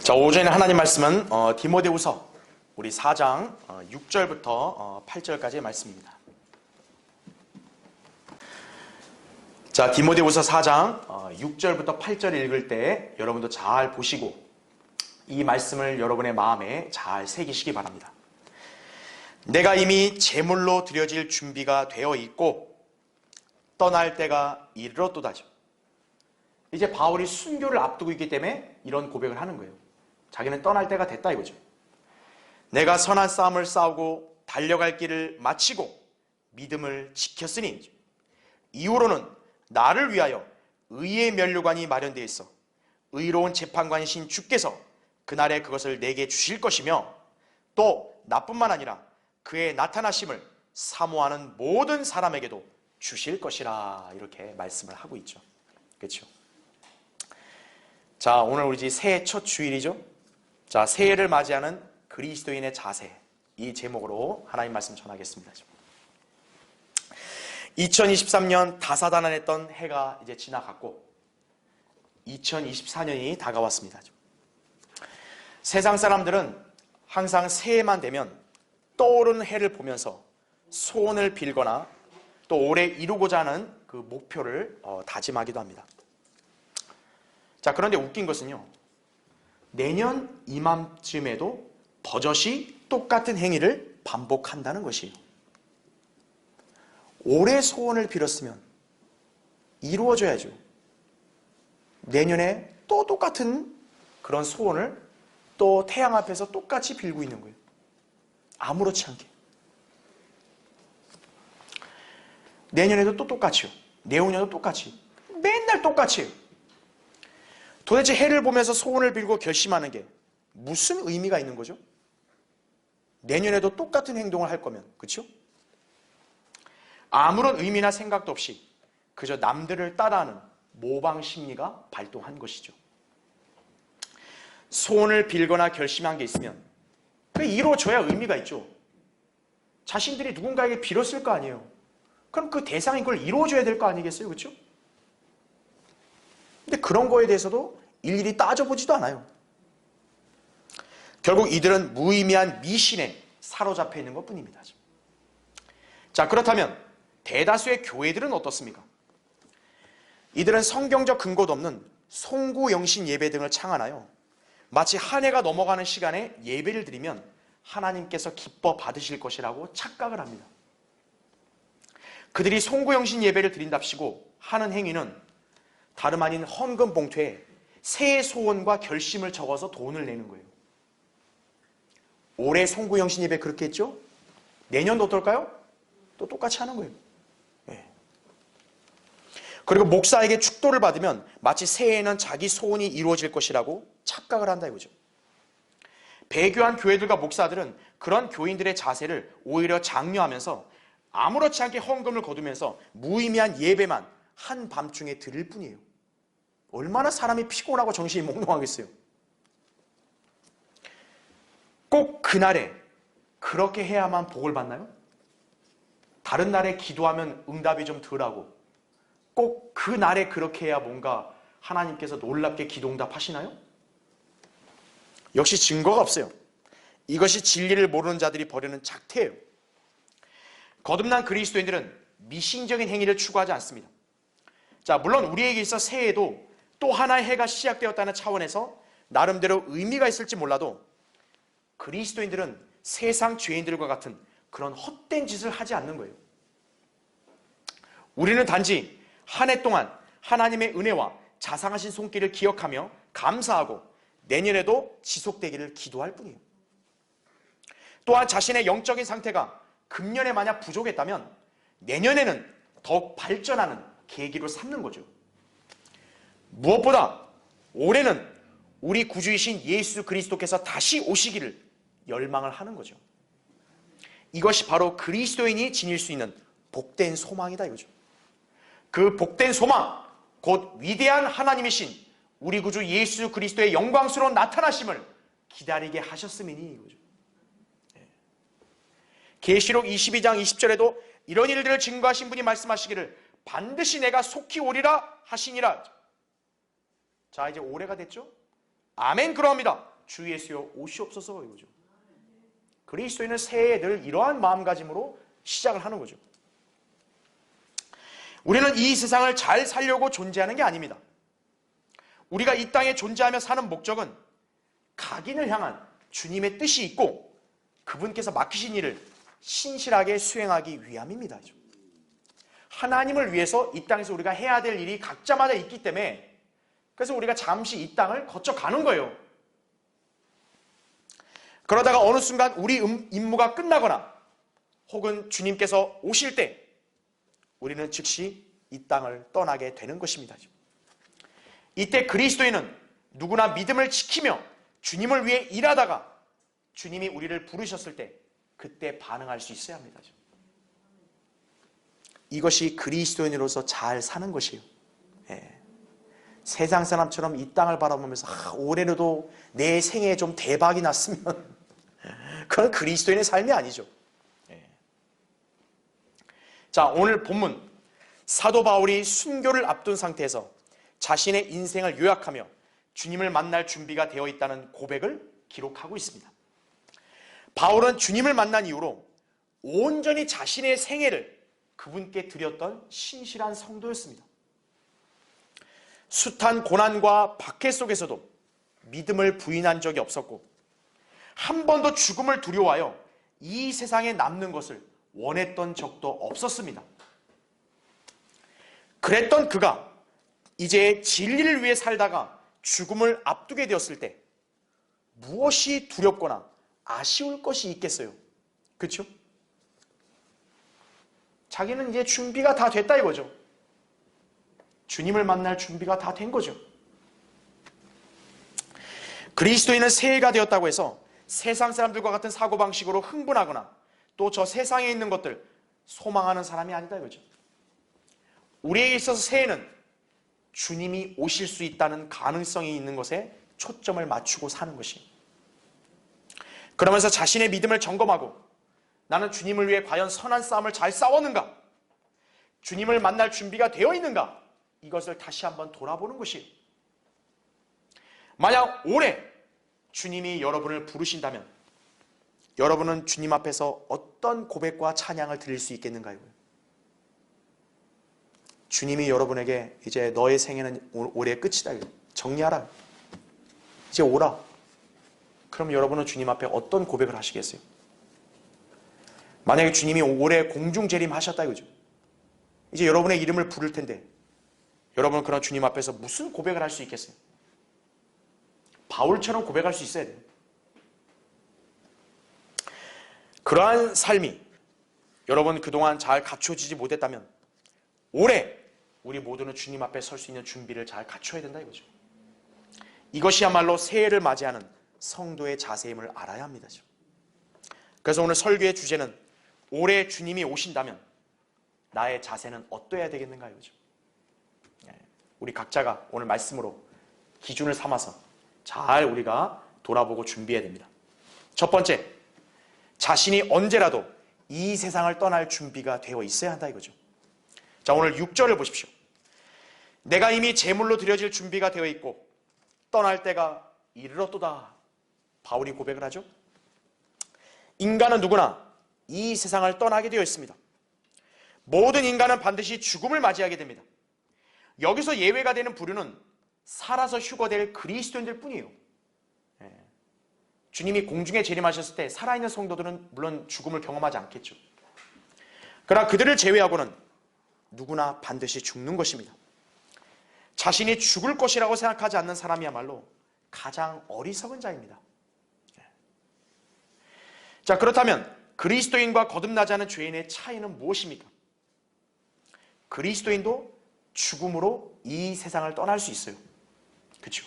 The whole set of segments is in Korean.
자, 오전에 하나님 말씀은 디모데후서 우리 4장 6절부터 8절까지의 말씀입니다. 자, 디모데후서 4장 6절부터 8절 읽을 때 여러분도 잘 보시고 이 말씀을 여러분의 마음에 잘 새기시기 바랍니다. 내가 이미 제물로 드려질 준비가 되어 있고 떠날 때가 이르렀도다죠. 이제 바울이 순교를 앞두고 있기 때문에 이런 고백을 하는 거예요. 자기는 떠날 때가 됐다 이거죠. 내가 선한 싸움을 싸우고 달려갈 길을 마치고 믿음을 지켰으니 이후로는 나를 위하여 의의 면류관이 마련되어 있어 의로운 재판관이신 주께서 그날에 그것을 내게 주실 것이며 또 나뿐만 아니라 그의 나타나심을 사모하는 모든 사람에게도 주실 것이라 이렇게 말씀을 하고 있죠. 그렇죠? 자, 오늘 우리 새해 첫 주일이죠. 자, 새해를 맞이하는 그리스도인의 자세, 이 제목으로 하나님 말씀 전하겠습니다. 2023년 다사다난했던 해가 이제 지나갔고 2024년이 다가왔습니다. 세상 사람들은 항상 새해만 되면 떠오르는 해를 보면서 소원을 빌거나 또 올해 이루고자 하는 그 목표를 다짐하기도 합니다. 자, 그런데 웃긴 것은요, 내년 이맘쯤에도 버젓이 똑같은 행위를 반복한다는 것이에요. 올해 소원을 빌었으면 이루어져야죠. 내년에 또 똑같은 그런 소원을 또 태양 앞에서 똑같이 빌고 있는 거예요. 아무렇지 않게. 내년에도 또 똑같이요. 내후년도 똑같이. 맨날 똑같이요. 도대체 해를 보면서 소원을 빌고 결심하는 게 무슨 의미가 있는 거죠? 내년에도 똑같은 행동을 할 거면, 그렇죠? 아무런 의미나 생각도 없이 그저 남들을 따라하는 모방 심리가 발동한 것이죠. 소원을 빌거나 결심한 게 있으면 그게 이루어져야 의미가 있죠. 자신들이 누군가에게 빌었을 거 아니에요. 그럼 그 대상이 그걸 이루어줘야 될 거 아니겠어요? 그렇죠? 근데 그런 거에 대해서도 일일이 따져보지도 않아요. 결국 이들은 무의미한 미신에 사로잡혀 있는 것 뿐입니다. 자, 그렇다면 대다수의 교회들은 어떻습니까? 이들은 성경적 근거도 없는 송구영신 예배 등을 창안하여 마치 한 해가 넘어가는 시간에 예배를 드리면 하나님께서 기뻐 받으실 것이라고 착각을 합니다. 그들이 송구영신 예배를 드린답시고 하는 행위는 다름 아닌 헌금 봉투에 새해 소원과 결심을 적어서 돈을 내는 거예요. 올해 송구영신 예배 그렇게 했죠? 내년도 어떨까요? 또 똑같이 하는 거예요. 네. 그리고 목사에게 축도를 받으면 마치 새해에는 자기 소원이 이루어질 것이라고 착각을 한다 이거죠. 배교한 교회들과 목사들은 그런 교인들의 자세를 오히려 장려하면서 아무렇지 않게 헌금을 거두면서 무의미한 예배만 한밤중에 드릴 뿐이에요. 얼마나 사람이 피곤하고 정신이 몽롱하겠어요. 꼭 그날에 그렇게 해야만 복을 받나요? 다른 날에 기도하면 응답이 좀 덜하고 꼭 그날에 그렇게 해야 뭔가 하나님께서 놀랍게 기도응답 하시나요? 역시 증거가 없어요. 이것이 진리를 모르는 자들이 벌이는 작태예요. 거듭난 그리스도인들은 미신적인 행위를 추구하지 않습니다. 자, 물론 우리에게 있어 새해에도 또 하나의 해가 시작되었다는 차원에서 나름대로 의미가 있을지 몰라도 그리스도인들은 세상 죄인들과 같은 그런 헛된 짓을 하지 않는 거예요. 우리는 단지 한 해 동안 하나님의 은혜와 자상하신 손길을 기억하며 감사하고 내년에도 지속되기를 기도할 뿐이에요. 또한 자신의 영적인 상태가 금년에 만약 부족했다면 내년에는 더욱 발전하는 계기로 삼는 거죠. 무엇보다 올해는 우리 구주이신 예수 그리스도께서 다시 오시기를 열망을 하는 거죠. 이것이 바로 그리스도인이 지닐 수 있는 복된 소망이다 이거죠. 그 복된 소망, 곧 위대한 하나님이신 우리 구주 예수 그리스도의 영광스러운 나타나심을 기다리게 하셨음이니 이거죠. 계시록 22장 20절에도 이런 일들을 증거하신 분이 말씀하시기를 반드시 내가 속히 오리라 하시니라. 자, 이제 올해가 됐죠? 아멘, 그러합니다. 주 예수여 오시옵소서 이거죠. 그리스도인은 새해에 늘 이러한 마음가짐으로 시작을 하는 거죠. 우리는 이 세상을 잘 살려고 존재하는 게 아닙니다. 우리가 이 땅에 존재하며 사는 목적은 각인을 향한 주님의 뜻이 있고 그분께서 맡기신 일을 신실하게 수행하기 위함입니다. 하나님을 위해서 이 땅에서 우리가 해야 될 일이 각자마다 있기 때문에 그래서 우리가 잠시 이 땅을 거쳐가는 거예요. 그러다가 어느 순간 우리 임무가 끝나거나 혹은 주님께서 오실 때 우리는 즉시 이 땅을 떠나게 되는 것입니다. 이때 그리스도인은 누구나 믿음을 지키며 주님을 위해 일하다가 주님이 우리를 부르셨을 때 그때 반응할 수 있어야 합니다. 이것이 그리스도인으로서 잘 사는 것이에요. 예. 세상 사람처럼 이 땅을 바라보면서 올해라도 내 생애에 좀 대박이 났으면 그건 그리스도인의 삶이 아니죠. 예. 자, 오늘 본문 사도 바울이 순교를 앞둔 상태에서 자신의 인생을 요약하며 주님을 만날 준비가 되어 있다는 고백을 기록하고 있습니다. 바울은 주님을 만난 이후로 온전히 자신의 생애를 그분께 드렸던 신실한 성도였습니다. 숱한 고난과 박해 속에서도 믿음을 부인한 적이 없었고 한 번도 죽음을 두려워하여 이 세상에 남는 것을 원했던 적도 없었습니다. 그랬던 그가 이제 진리를 위해 살다가 죽음을 앞두게 되었을 때 무엇이 두렵거나 아쉬울 것이 있겠어요? 그렇죠? 자기는 이제 준비가 다 됐다 이거죠. 주님을 만날 준비가 다 된 거죠. 그리스도인은 새해가 되었다고 해서 세상 사람들과 같은 사고방식으로 흥분하거나 또 저 세상에 있는 것들 소망하는 사람이 아니다 이거죠. 우리에게 있어서 새해는 주님이 오실 수 있다는 가능성이 있는 것에 초점을 맞추고 사는 것이. 그러면서 자신의 믿음을 점검하고 나는 주님을 위해 과연 선한 싸움을 잘 싸웠는가? 주님을 만날 준비가 되어 있는가? 이것을 다시 한번 돌아보는 것이에요. 만약 올해 주님이 여러분을 부르신다면 여러분은 주님 앞에서 어떤 고백과 찬양을 드릴 수 있겠는가요? 주님이 여러분에게 이제 너의 생애는 올해 끝이다. 정리하라. 이제 오라. 그럼 여러분은 주님 앞에 어떤 고백을 하시겠어요? 만약에 주님이 올해 공중재림 하셨다 이거죠. 이제 여러분의 이름을 부를 텐데 여러분은 그런 주님 앞에서 무슨 고백을 할 수 있겠어요? 바울처럼 고백할 수 있어야 돼요. 그러한 삶이 여러분 그동안 잘 갖춰지지 못했다면 올해 우리 모두는 주님 앞에 설 수 있는 준비를 잘 갖춰야 된다 이거죠. 이것이야말로 새해를 맞이하는 성도의 자세임을 알아야 합니다. 그래서 오늘 설교의 주제는 올해 주님이 오신다면 나의 자세는 어떠해야 되겠는가 이거죠. 우리 각자가 오늘 말씀으로 기준을 삼아서 잘 우리가 돌아보고 준비해야 됩니다. 첫 번째, 자신이 언제라도 이 세상을 떠날 준비가 되어 있어야 한다 이거죠. 자, 오늘 6절을 보십시오. 내가 이미 제물로 드려질 준비가 되어 있고 떠날 때가 이르렀도다. 바울이 고백을 하죠. 인간은 누구나 이 세상을 떠나게 되어 있습니다. 모든 인간은 반드시 죽음을 맞이하게 됩니다. 여기서 예외가 되는 부류는 살아서 휴거될 그리스도인들 뿐이에요. 주님이 공중에 재림하셨을 때 살아있는 성도들은 물론 죽음을 경험하지 않겠죠. 그러나 그들을 제외하고는 누구나 반드시 죽는 것입니다. 자신이 죽을 것이라고 생각하지 않는 사람이야말로 가장 어리석은 자입니다. 자, 그렇다면 그리스도인과 거듭나지 않은 죄인의 차이는 무엇입니까? 그리스도인도 죽음으로 이 세상을 떠날 수 있어요. 그렇죠?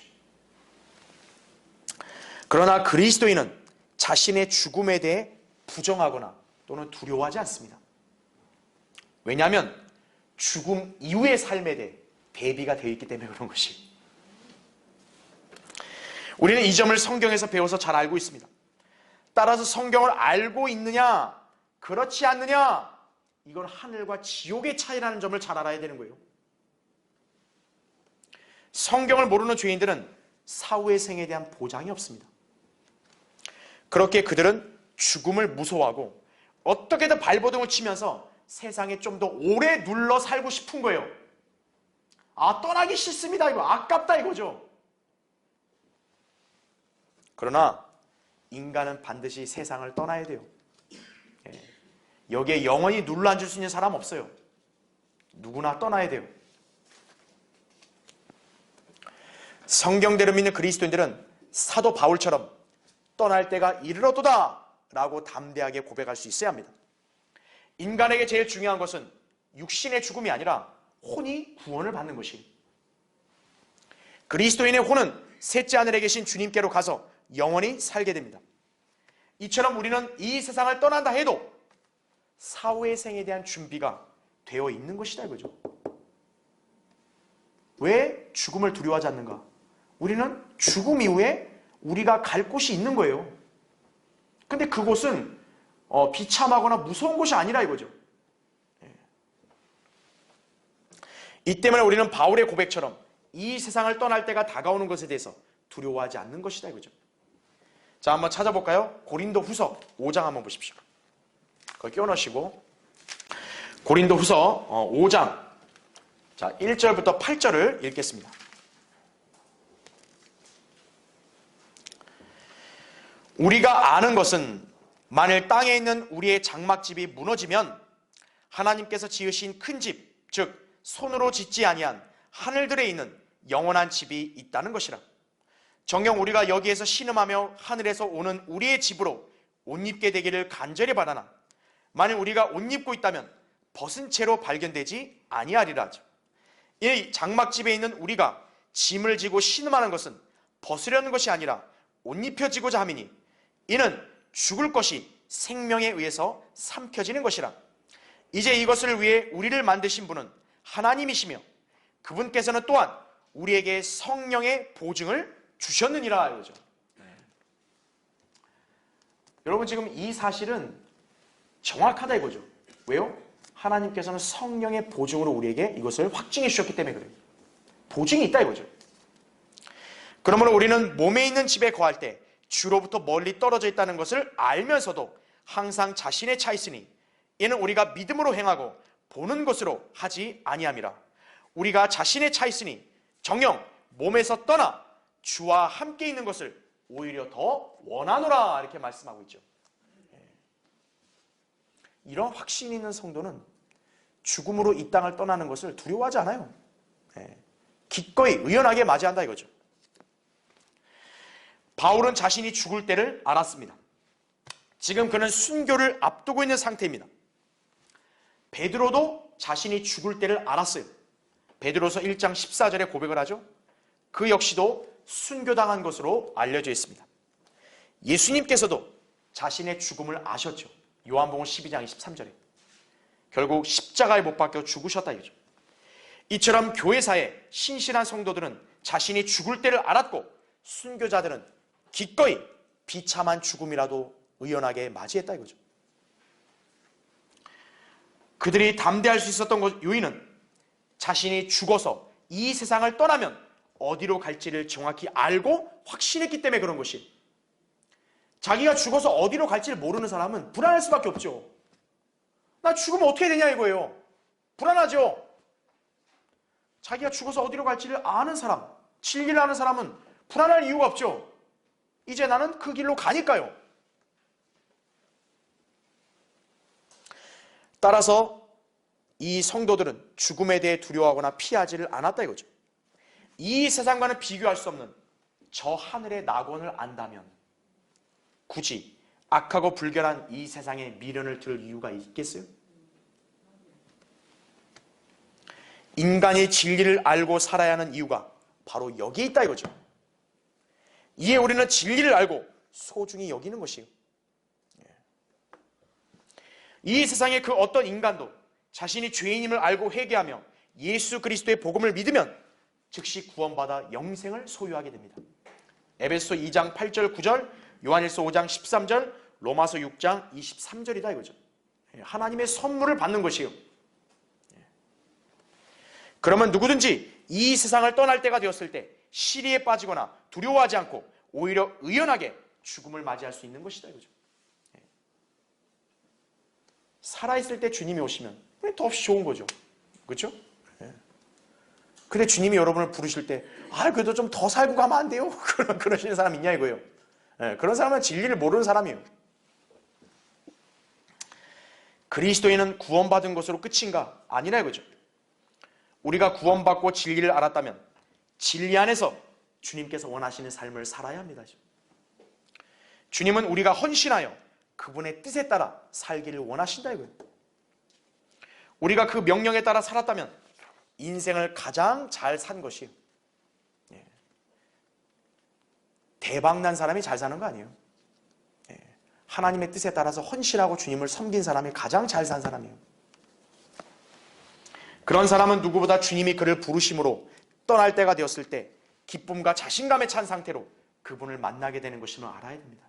그러나 그리스도인은 자신의 죽음에 대해 부정하거나 또는 두려워하지 않습니다. 왜냐하면 죽음 이후의 삶에 대해 대비가 되어 있기 때문에 그런 것이. 우리는 이 점을 성경에서 배워서 잘 알고 있습니다. 따라서 성경을 알고 있느냐, 그렇지 않느냐, 이건 하늘과 지옥의 차이라는 점을 잘 알아야 되는 거예요. 성경을 모르는 죄인들은 사후의 생에 대한 보장이 없습니다. 그렇게 그들은 죽음을 무서워하고 어떻게든 발버둥을 치면서 세상에 좀 더 오래 눌러 살고 싶은 거예요. 떠나기 싫습니다. 이거 아깝다 이거죠. 그러나 인간은 반드시 세상을 떠나야 돼요. 여기에 영원히 눌러 앉을 수 있는 사람 없어요. 누구나 떠나야 돼요. 성경대로 믿는 그리스도인들은 사도 바울처럼 떠날 때가 이르렀도다 라고 담대하게 고백할 수 있어야 합니다. 인간에게 제일 중요한 것은 육신의 죽음이 아니라 혼이 구원을 받는 것이에요. 그리스도인의 혼은 셋째 하늘에 계신 주님께로 가서 영원히 살게 됩니다. 이처럼 우리는 이 세상을 떠난다 해도 사후의 생에 대한 준비가 되어 있는 것이다 이거죠. 왜 죽음을 두려워하지 않는가? 우리는 죽음 이후에 우리가 갈 곳이 있는 거예요. 근데 그곳은 비참하거나 무서운 곳이 아니라 이거죠. 이 때문에 우리는 바울의 고백처럼 이 세상을 떠날 때가 다가오는 것에 대해서 두려워하지 않는 것이다 이거죠. 자, 한번 찾아볼까요? 고린도 후서 5장 한번 보십시오. 거기 끼워넣으시고 고린도 후서 5장 자 1절부터 8절을 읽겠습니다. 우리가 아는 것은 만일 땅에 있는 우리의 장막집이 무너지면 하나님께서 지으신 큰 집, 즉 손으로 짓지 아니한 하늘들에 있는 영원한 집이 있다는 것이라. 정녕 우리가 여기에서 신음하며 하늘에서 오는 우리의 집으로 옷 입게 되기를 간절히 바라나 만일 우리가 옷 입고 있다면 벗은 채로 발견되지 아니하리라 하죠. 이 장막집에 있는 우리가 짐을 지고 신음하는 것은 벗으려는 것이 아니라 옷 입혀지고자 함이니 이는 죽을 것이 생명에 의해서 삼켜지는 것이라. 이제 이것을 위해 우리를 만드신 분은 하나님이시며 그분께서는 또한 우리에게 성령의 보증을 주셨느니라 이거죠. 여러분 지금 이 사실은 정확하다 이거죠. 왜요? 하나님께서는 성령의 보증으로 우리에게 이것을 확증해 주셨기 때문에 그래요. 보증이 있다 이거죠. 그러므로 우리는 몸에 있는 집에 거할 때 주로부터 멀리 떨어져 있다는 것을 알면서도 항상 자신에 차 있으니 이는 우리가 믿음으로 행하고 보는 것으로 하지 아니함이라. 우리가 자신에 차 있으니 정녕 몸에서 떠나 주와 함께 있는 것을 오히려 더 원하노라 이렇게 말씀하고 있죠. 이런 확신 있는 성도는 죽음으로 이 땅을 떠나는 것을 두려워하지 않아요. 기꺼이 의연하게 맞이한다 이거죠. 바울은 자신이 죽을 때를 알았습니다. 지금 그는 순교를 앞두고 있는 상태입니다. 베드로도 자신이 죽을 때를 알았어요. 베드로서 1장 14절에 고백을 하죠. 그 역시도 순교당한 것으로 알려져 있습니다. 예수님께서도 자신의 죽음을 아셨죠. 요한복음 12장 23절에 결국 십자가에 못 박혀 죽으셨다 이거죠. 이처럼 교회사에 신실한 성도들은 자신이 죽을 때를 알았고 순교자들은 기꺼이 비참한 죽음이라도 의연하게 맞이했다 이거죠. 그들이 담대할 수 있었던 요인은 자신이 죽어서 이 세상을 떠나면 어디로 갈지를 정확히 알고 확신했기 때문에 그런 것이. 자기가 죽어서 어디로 갈지를 모르는 사람은 불안할 수밖에 없죠. 나 죽으면 어떻게 되냐 이거예요. 불안하죠. 자기가 죽어서 어디로 갈지를 아는 사람, 진리를 아는 사람은 불안할 이유가 없죠. 이제 나는 그 길로 가니까요. 따라서 이 성도들은 죽음에 대해 두려워하거나 피하지를 않았다 이거죠. 이 세상과는 비교할 수 없는 저 하늘의 낙원을 안다면 굳이 악하고 불결한 이 세상에 미련을 들 이유가 있겠어요? 인간이 진리를 알고 살아야 하는 이유가 바로 여기에 있다 이거죠. 이에 우리는 진리를 알고 소중히 여기는 것이에요. 이 세상의 그 어떤 인간도 자신이 죄인임을 알고 회개하며 예수 그리스도의 복음을 믿으면 즉시 구원받아 영생을 소유하게 됩니다. 에베소 2장 8절 9절, 요한일서 5장 13절, 로마서 6장 23절이다 이거죠. 하나님의 선물을 받는 것이에요. 그러면 누구든지 이 세상을 떠날 때가 되었을 때 시리에 빠지거나 두려워하지 않고 오히려 의연하게 죽음을 맞이할 수 있는 것이다 이거죠. 살아있을 때 주님이 오시면 더없이 좋은 거죠. 그렇죠? 근데 주님이 여러분을 부르실 때 그래도 좀 더 살고 가면 안 돼요? 그러시는 사람 있냐 이거예요. 그런 사람은 진리를 모르는 사람이에요. 그리스도인은 구원받은 것으로 끝인가? 아니라 이거죠. 우리가 구원받고 진리를 알았다면 진리 안에서 주님께서 원하시는 삶을 살아야 합니다. 주님은 우리가 헌신하여 그분의 뜻에 따라 살기를 원하신다 이거예요. 우리가 그 명령에 따라 살았다면 인생을 가장 잘 산 것이에요. 대박난 사람이 잘 사는 거 아니에요. 하나님의 뜻에 따라서 헌신하고 주님을 섬긴 사람이 가장 잘 산 사람이에요. 그런 사람은 누구보다 주님이 그를 부르심으로 떠날 때가 되었을 때 기쁨과 자신감에 찬 상태로 그분을 만나게 되는 것임을 알아야 됩니다.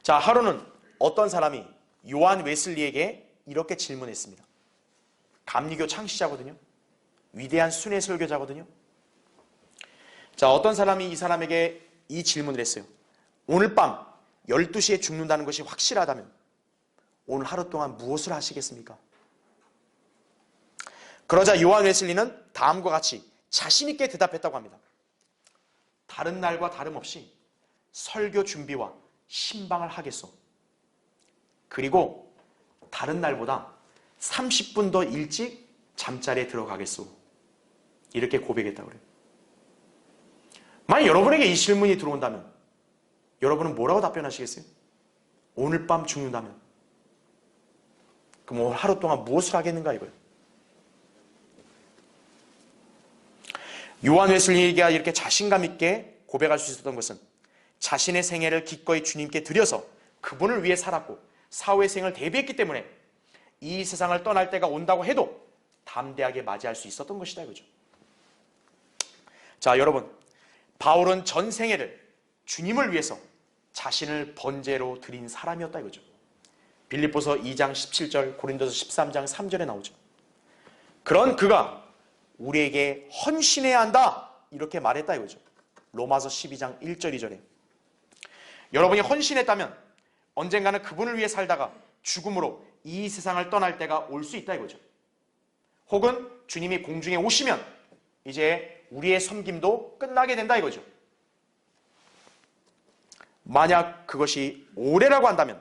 자, 하루는 어떤 사람이 요한 웨슬리에게 이렇게 질문했습니다. 감리교 창시자거든요. 위대한 순회 설교자거든요. 자, 어떤 사람이 이 사람에게 이 질문을 했어요. 오늘 밤 12시에 죽는다는 것이 확실하다면 오늘 하루 동안 무엇을 하시겠습니까? 그러자 요한 웨슬리는 다음과 같이 자신 있게 대답했다고 합니다. 다른 날과 다름없이 설교 준비와 신방을 하겠소. 그리고 다른 날보다 30분 더 일찍 잠자리에 들어가겠소. 이렇게 고백했다고 그래요. 만약 여러분에게 이 질문이 들어온다면 여러분은 뭐라고 답변하시겠어요? 오늘 밤 죽는다면 그럼 오늘 하루 동안 무엇을 하겠는가 이거예요. 요한 웨슬리가 이렇게 자신감 있게 고백할 수 있었던 것은 자신의 생애를 기꺼이 주님께 드려서 그분을 위해 살았고 사후의 생을 대비했기 때문에 이 세상을 떠날 때가 온다고 해도 담대하게 맞이할 수 있었던 것이다 이거죠. 자, 여러분, 바울은 전 생애를 주님을 위해서 자신을 번제로 드린 사람이었다 이거죠. 빌립보서 2장 17절, 고린도서 13장 3절에 나오죠. 그런 그가 우리에게 헌신해야 한다 이렇게 말했다 이거죠. 로마서 12장 1절 2절에 여러분이 헌신했다면 언젠가는 그분을 위해 살다가 죽음으로 이 세상을 떠날 때가 올 수 있다 이거죠. 혹은 주님이 공중에 오시면 이제 우리의 섬김도 끝나게 된다 이거죠. 만약 그것이 올해라고 한다면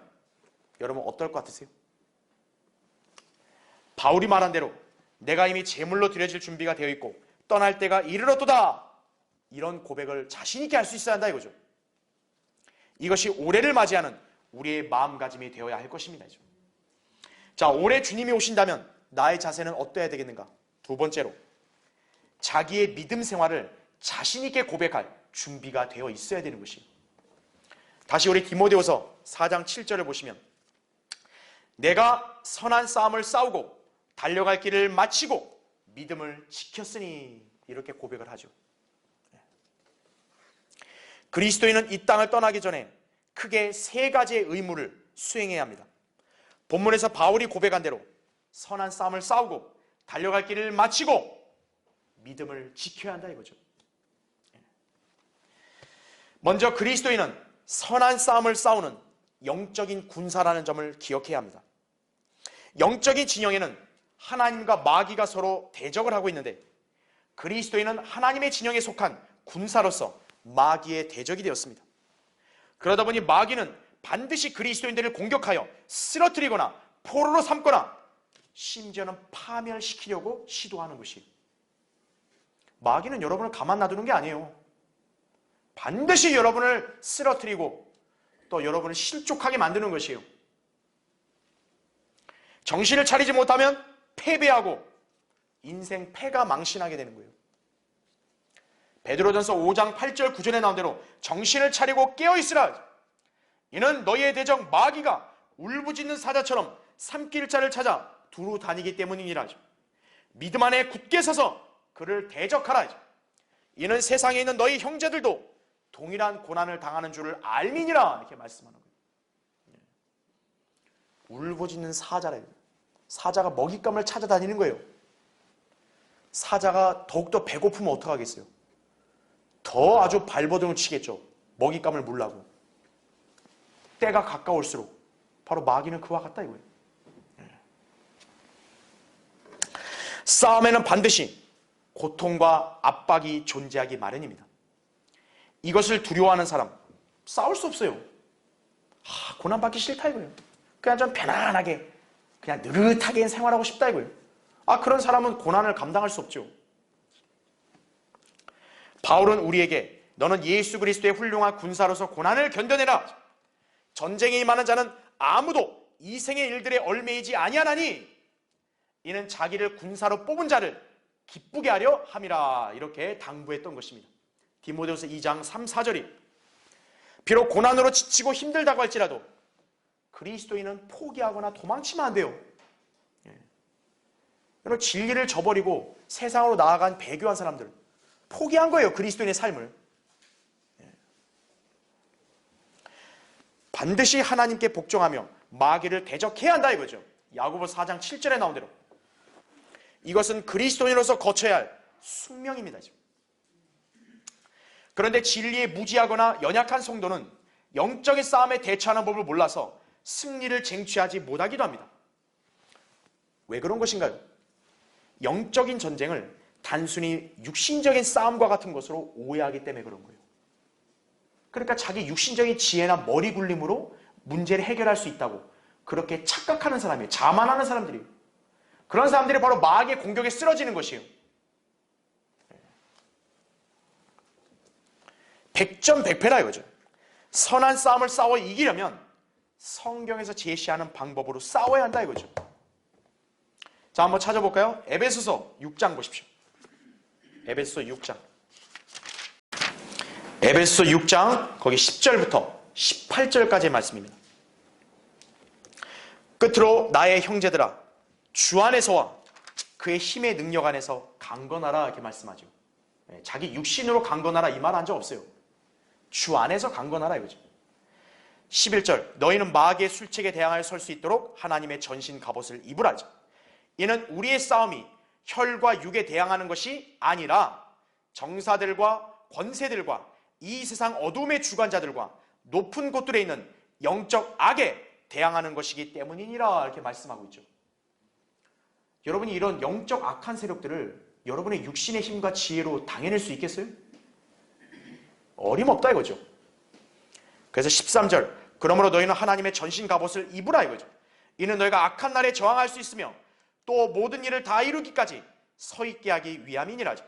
여러분 어떨 것 같으세요? 바울이 말한 대로 내가 이미 제물로 드려질 준비가 되어 있고 떠날 때가 이르렀도다 이런 고백을 자신 있게 할 수 있어야 한다 이거죠. 이것이 올해를 맞이하는 우리의 마음가짐이 되어야 할 것입니다. 자, 올해 주님이 오신다면 나의 자세는 어떠해야 되겠는가? 두 번째로 자기의 믿음 생활을 자신 있게 고백할 준비가 되어 있어야 되는 것이에요. 다시 우리 디모데후서 4장 7절을 보시면 내가 선한 싸움을 싸우고 달려갈 길을 마치고 믿음을 지켰으니 이렇게 고백을 하죠. 그리스도인은 이 땅을 떠나기 전에 크게 세 가지의 의무를 수행해야 합니다. 본문에서 바울이 고백한 대로 선한 싸움을 싸우고 달려갈 길을 마치고 믿음을 지켜야 한다 이거죠. 먼저 그리스도인은 선한 싸움을 싸우는 영적인 군사라는 점을 기억해야 합니다. 영적인 진영에는 하나님과 마귀가 서로 대적을 하고 있는데 그리스도인은 하나님의 진영에 속한 군사로서 마귀의 대적이 되었습니다. 그러다 보니 마귀는 반드시 그리스도인들을 공격하여 쓰러뜨리거나 포로로 삼거나 심지어는 파멸시키려고 시도하는 것이에요. 마귀는 여러분을 가만 놔두는 게 아니에요. 반드시 여러분을 쓰러뜨리고 또 여러분을 실족하게 만드는 것이에요. 정신을 차리지 못하면 패배하고 인생 패가 망신하게 되는 거예요. 베드로전서 5장 8절 9절에 나온 대로 정신을 차리고 깨어있으라. 이는 너희의 대적 마귀가 울부짖는 사자처럼 삼킬 자를 찾아 두루 다니기 때문이니라. 믿음 안에 굳게 서서 그를 대적하라. 이는 세상에 있는 너희 형제들도 동일한 고난을 당하는 줄을 알미니라. 이렇게 말씀하는 거예요. 울부짖는 사자래요. 사자가 먹잇감을 찾아다니는 거예요. 사자가 더욱더 배고프면 어떡하겠어요? 더 아주 발버둥을 치겠죠. 먹잇감을 물라고. 때가 가까울수록 바로 마귀는 그와 같다 이거예요. 싸움에는 반드시 고통과 압박이 존재하기 마련입니다. 이것을 두려워하는 사람 싸울 수 없어요. 고난받기 싫다 이거예요. 그냥 좀 편안하게 그냥 느긋하게 생활하고 싶다 이거예요. 그런 사람은 고난을 감당할 수 없죠. 바울은 우리에게 너는 예수 그리스도의 훌륭한 군사로서 고난을 견뎌내라. 전쟁에 임하는 자는 아무도 이 생의 일들에 얽매이지 아니하나니 이는 자기를 군사로 뽑은 자를 기쁘게 하려 함이라. 이렇게 당부했던 것입니다. 디모데후서 2장 3, 4절이 비록 고난으로 지치고 힘들다고 할지라도 그리스도인은 포기하거나 도망치면 안 돼요. 여러분, 진리를 저버리고 세상으로 나아간 배교한 사람들 포기한 거예요. 그리스도인의 삶을. 반드시 하나님께 복종하며 마귀를 대적해야 한다 이거죠. 야고보서 4장 7절에 나온 대로 이것은 그리스도인으로서 거쳐야 할 숙명입니다. 그런데 진리에 무지하거나 연약한 성도는 영적인 싸움에 대처하는 법을 몰라서 승리를 쟁취하지 못하기도 합니다. 왜 그런 것인가요? 영적인 전쟁을 단순히 육신적인 싸움과 같은 것으로 오해하기 때문에 그런 거예요. 그러니까 자기 육신적인 지혜나 머리 굴림으로 문제를 해결할 수 있다고 그렇게 착각하는 사람이에요. 자만하는 사람들이에요. 그런 사람들이 바로 마귀의 공격에 쓰러지는 것이에요. 100점 100패라 이거죠. 선한 싸움을 싸워 이기려면 성경에서 제시하는 방법으로 싸워야 한다 이거죠. 자, 한번 찾아볼까요? 에베소서 6장 보십시오. 에베소서 6장. 에베소서 6장 거기 10절부터 18절까지의 말씀입니다. 끝으로 나의 형제들아 주 안에서와 그의 힘의 능력 안에서 강건하라 이렇게 말씀하죠. 자기 육신으로 강건하라 이 말 한 적 없어요. 주 안에서 강건하라 이거죠. 11절 너희는 마귀의 술책에 대항하여 설 수 있도록 하나님의 전신 갑옷을 입으라죠. 이는 우리의 싸움이 혈과 육에 대항하는 것이 아니라 정사들과 권세들과 이 세상 어둠의 주관자들과 높은 곳들에 있는 영적 악에 대항하는 것이기 때문이니라 이렇게 말씀하고 있죠. 여러분이 이런 영적 악한 세력들을 여러분의 육신의 힘과 지혜로 당해낼 수 있겠어요? 어림없다 이거죠. 그래서 13절 그러므로 너희는 하나님의 전신 갑옷을 입으라 이거죠. 이는 너희가 악한 날에 저항할 수 있으며 또 모든 일을 다 이루기까지 서 있게 하기 위함이니라죠.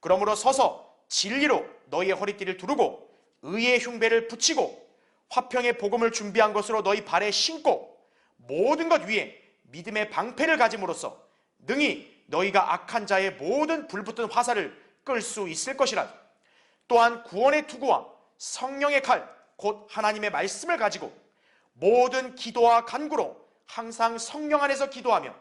그러므로 서서 진리로 너희의 허리띠를 두르고 의의 흉배를 붙이고 화평의 복음을 준비한 것으로 너희 발에 신고 모든 것 위에 믿음의 방패를 가짐으로써 능히 너희가 악한 자의 모든 불붙은 화살을 끌 수 있을 것이라. 또한 구원의 투구와 성령의 칼 곧 하나님의 말씀을 가지고 모든 기도와 간구로 항상 성령 안에서 기도하며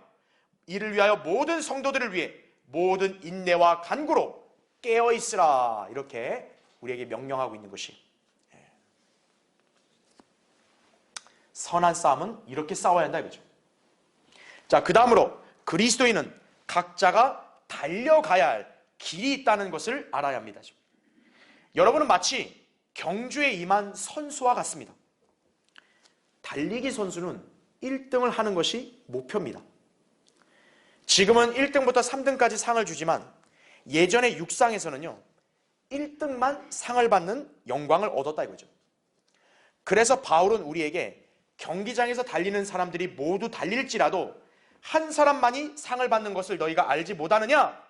이를 위하여 모든 성도들을 위해 모든 인내와 간구로 깨어 있으라. 이렇게 우리에게 명령하고 있는 것이. 선한 싸움은 이렇게 싸워야 한다 이거죠. 자, 그 다음으로 그리스도인은 각자가 달려가야 할 길이 있다는 것을 알아야 합니다. 여러분은 마치 경주에 임한 선수와 같습니다. 달리기 선수는 1등을 하는 것이 목표입니다. 지금은 1등부터 3등까지 상을 주지만 예전에 육상에서는요 1등만 상을 받는 영광을 얻었다 이거죠. 그래서 바울은 우리에게 경기장에서 달리는 사람들이 모두 달릴지라도 한 사람만이 상을 받는 것을 너희가 알지 못하느냐?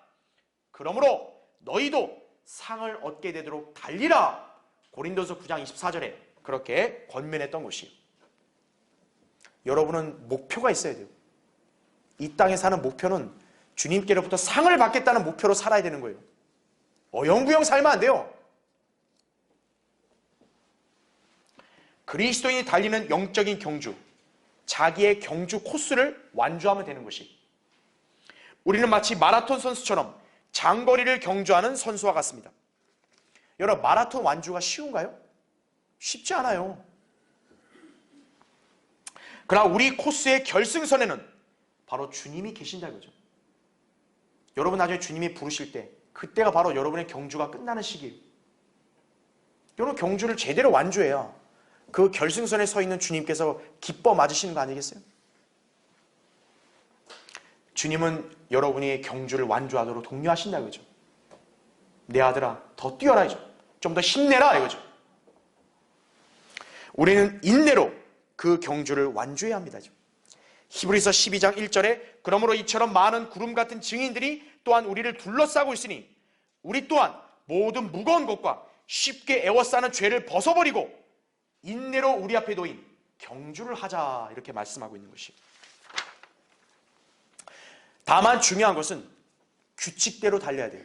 그러므로 너희도 상을 얻게 되도록 달리라. 고린도서 9장 24절에 그렇게 권면했던 것이에요. 여러분은 목표가 있어야 돼요. 이 땅에 사는 목표는 주님께로부터 상을 받겠다는 목표로 살아야 되는 거예요. 어영부영 살면 안 돼요. 그리스도인이 달리는 영적인 경주, 자기의 경주 코스를 완주하면 되는 것이. 우리는 마치 마라톤 선수처럼 장거리를 경주하는 선수와 같습니다. 여러분, 마라톤 완주가 쉬운가요? 쉽지 않아요. 그러나 우리 코스의 결승선에는 바로 주님이 계신다 이거죠. 여러분 나중에 주님이 부르실 때 그때가 바로 여러분의 경주가 끝나는 시기예요. 여러분 경주를 제대로 완주해야 그 결승선에 서 있는 주님께서 기뻐 맞으시는 거 아니겠어요? 주님은 여러분이 경주를 완주하도록 독려하신다 이거죠. 내 아들아 더 뛰어라 이죠. 좀 더 힘내라 이거죠. 우리는 인내로 그 경주를 완주해야 합니다. 히브리서 12장 1절에 그러므로 이처럼 많은 구름 같은 증인들이 또한 우리를 둘러싸고 있으니 우리 또한 모든 무거운 것과 쉽게 애워싸는 죄를 벗어버리고 인내로 우리 앞에 놓인 경주를 하자 이렇게 말씀하고 있는 것이. 다만 중요한 것은 규칙대로 달려야 돼요.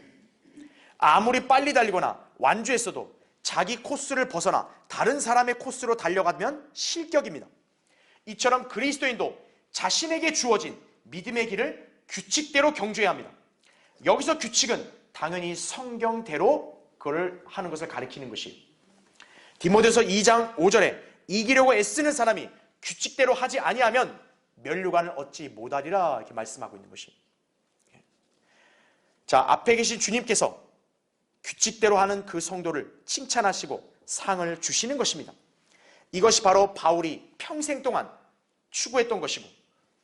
아무리 빨리 달리거나 완주했어도 자기 코스를 벗어나 다른 사람의 코스로 달려가면 실격입니다. 이처럼 그리스도인도 자신에게 주어진 믿음의 길을 규칙대로 경주해야 합니다. 여기서 규칙은 당연히 성경대로 그걸 하는 것을 가리키는 것이. 디모데서 2장 5절에 이기려고 애쓰는 사람이 규칙대로 하지 아니하면 면류관을 얻지 못하리라 이렇게 말씀하고 있는 것이. 자, 앞에 계신 주님께서 규칙대로 하는 그 성도를 칭찬하시고 상을 주시는 것입니다. 이것이 바로 바울이 평생 동안 추구했던 것이고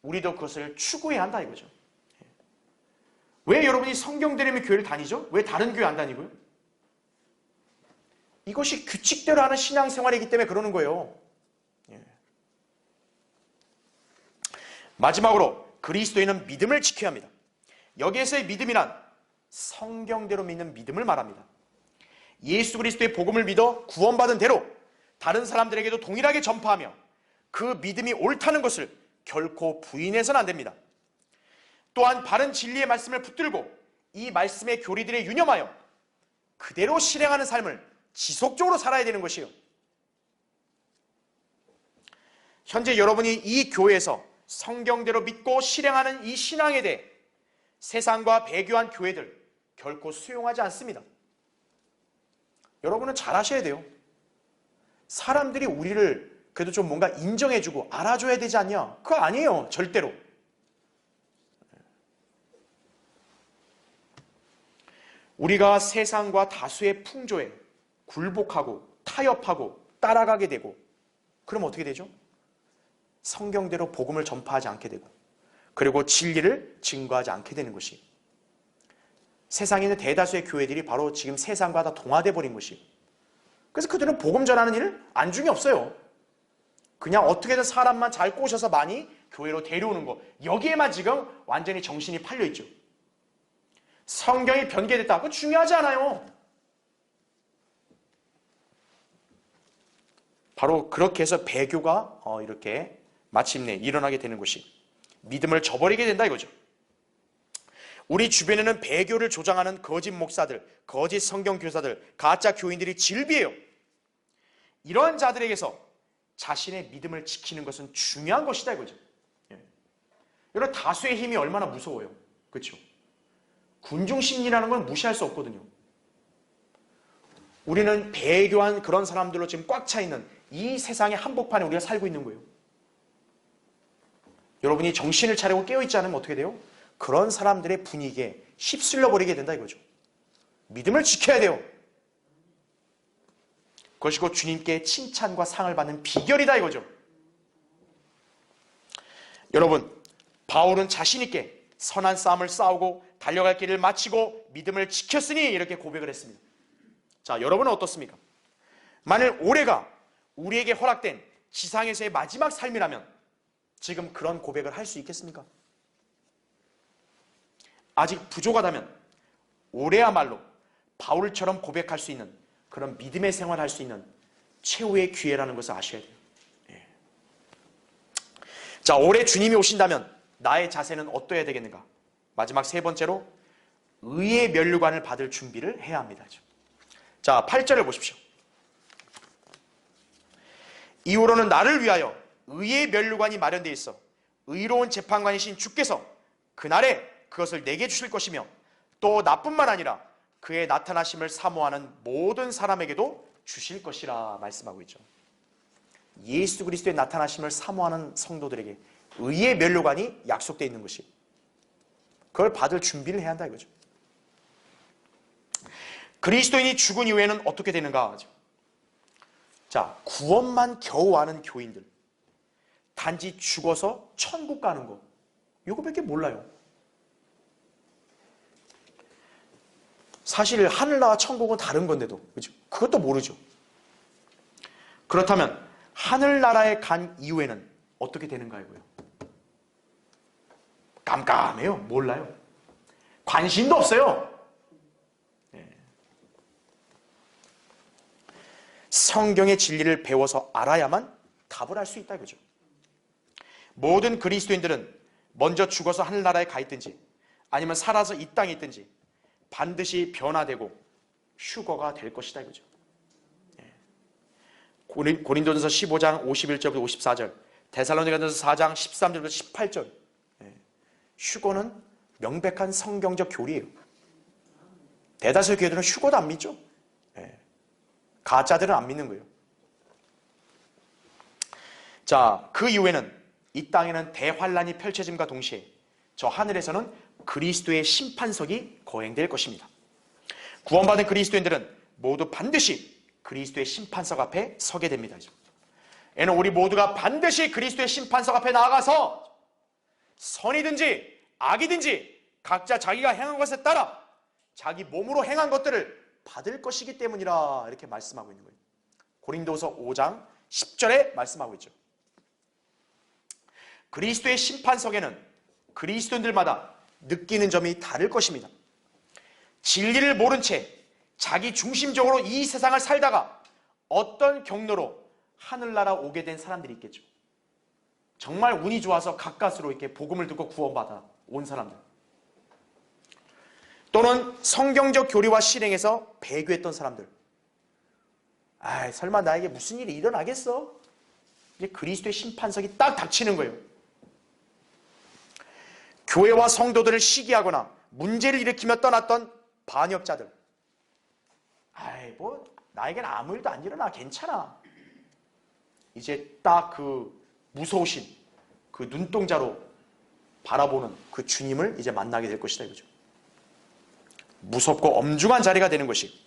우리도 그것을 추구해야 한다 이거죠. 왜 여러분이 성경대로면 교회를 다니죠? 왜 다른 교회 안 다니고요? 이것이 규칙대로 하는 신앙생활이기 때문에 그러는 거예요. 마지막으로 그리스도인은 믿음을 지켜야 합니다. 여기에서의 믿음이란 성경대로 믿는 믿음을 말합니다. 예수 그리스도의 복음을 믿어 구원받은 대로 다른 사람들에게도 동일하게 전파하며 그 믿음이 옳다는 것을 결코 부인해서는 안 됩니다. 또한 바른 진리의 말씀을 붙들고 이 말씀의 교리들에 유념하여 그대로 실행하는 삶을 지속적으로 살아야 되는 것이에요. 현재 여러분이 이 교회에서 성경대로 믿고 실행하는 이 신앙에 대해 세상과 배교한 교회들 결코 수용하지 않습니다. 여러분은 잘 아셔야 돼요. 사람들이 우리를 그래도 좀 뭔가 인정해주고 알아줘야 되지 않냐? 그거 아니에요. 절대로. 우리가 세상과 다수의 풍조에 굴복하고 타협하고 따라가게 되고 그럼 어떻게 되죠? 성경대로 복음을 전파하지 않게 되고 그리고 진리를 증거하지 않게 되는 것이. 세상에 있는 대다수의 교회들이 바로 지금 세상과 다 동화돼 버린 것이. 그래서 그들은 복음 전하는 일 안중이 없어요. 그냥 어떻게든 사람만 잘 꼬셔서 많이 교회로 데려오는 거, 여기에만 지금 완전히 정신이 팔려 있죠. 성경이 변개됐다. 그거 중요하지 않아요. 바로 그렇게 해서 배교가 이렇게 마침내 일어나게 되는 것이 믿음을 저버리게 된다 이거죠. 우리 주변에는 배교를 조장하는 거짓 목사들, 거짓 성경교사들, 가짜 교인들이 질비해요. 이런 자들에게서 자신의 믿음을 지키는 것은 중요한 것이다 이거죠. 여러분 다수의 힘이 얼마나 무서워요. 그렇죠? 군중심리라는 건 무시할 수 없거든요. 우리는 배교한 그런 사람들로 지금 꽉 차 있는 이 세상의 한복판에 우리가 살고 있는 거예요. 여러분이 정신을 차리고 깨어있지 않으면 어떻게 돼요? 그런 사람들의 분위기에 휩쓸려 버리게 된다 이거죠. 믿음을 지켜야 돼요. 그것이 곧 주님께 칭찬과 상을 받는 비결이다 이거죠. 여러분, 바울은 자신 있게 선한 싸움을 싸우고 달려갈 길을 마치고 믿음을 지켰으니 이렇게 고백을 했습니다. 자, 여러분은 어떻습니까? 만일 올해가 우리에게 허락된 지상에서의 마지막 삶이라면 지금 그런 고백을 할 수 있겠습니까? 아직 부족하다면 올해야말로 바울처럼 고백할 수 있는 그런 믿음의 생활을 할 수 있는 최후의 기회라는 것을 아셔야 돼요. 자, 올해 주님이 오신다면 나의 자세는 어떠해야 되겠는가? 마지막 세 번째로 의의 면류관을 받을 준비를 해야 합니다. 자, 8절을 보십시오. 이후로는 나를 위하여 의의 면류관이 마련되어 있어 의로운 재판관이신 주께서 그날에 그것을 내게 주실 것이며 또 나뿐만 아니라 그의 나타나심을 사모하는 모든 사람에게도 주실 것이라 말씀하고 있죠. 예수 그리스도의 나타나심을 사모하는 성도들에게 의의 면류관이 약속되어 있는 것이, 그걸 받을 준비를 해야 한다 이거죠. 그리스도인이 죽은 이후에는 어떻게 되는가 하죠. 자, 구원만 겨우 아는 교인들, 단지 죽어서 천국 가는 거, 이거밖에 몰라요. 사실 하늘나라 천국은 다른 건데도, 그죠? 그것도 모르죠. 그렇다면 하늘나라에 간 이후에는 어떻게 되는가 이거예요. 깜깜해요. 몰라요. 관심도 없어요. 성경의 진리를 배워서 알아야만 답을 알 수 있다 이거죠. 모든 그리스도인들은 먼저 죽어서 하늘나라에 가 있든지 아니면 살아서 이 땅에 있든지 반드시 변화되고 휴거가 될 것이다 이거죠. 고린도전서 15장 51절부터 54절, 데살로니가전서 4장 13절부터 18절. 휴거는 명백한 성경적 교리예요. 대다수의 교회들은 휴거도 안 믿죠. 가짜들은 안 믿는 거예요. 자, 그 이후에는 이 땅에는 대환란이 펼쳐짐과 동시에 저 하늘에서는 그리스도의 심판석이 거행될 것입니다. 구원받은 그리스도인들은 모두 반드시 그리스도의 심판석 앞에 서게 됩니다. 이는 우리 모두가 반드시 그리스도의 심판석 앞에 나아가서 선이든지 악이든지 각자 자기가 행한 것에 따라 자기 몸으로 행한 것들을 받을 것이기 때문이라 이렇게 말씀하고 있는 거예요. 고린도서 5장 10절에 말씀하고 있죠. 그리스도의 심판석에는 그리스도인들마다 느끼는 점이 다를 것입니다. 진리를 모른 채 자기 중심적으로 이 세상을 살다가 어떤 경로로 하늘나라 오게 된 사람들이 있겠죠. 정말 운이 좋아서 가까스로 이렇게 복음을 듣고 구원받아 온 사람들, 또는 성경적 교리와 실행에서 배교했던 사람들. 설마 나에게 무슨 일이 일어나겠어? 이제 그리스도의 심판석이 딱 닥치는 거예요. 교회와 성도들을 시기하거나 문제를 일으키며 떠났던 반역자들. 나에게는 아무 일도 안 일어나, 괜찮아. 이제 딱 그 무서우신 그 눈동자로 바라보는 그 주님을 이제 만나게 될 것이다 이거죠. 무섭고 엄중한 자리가 되는 것이,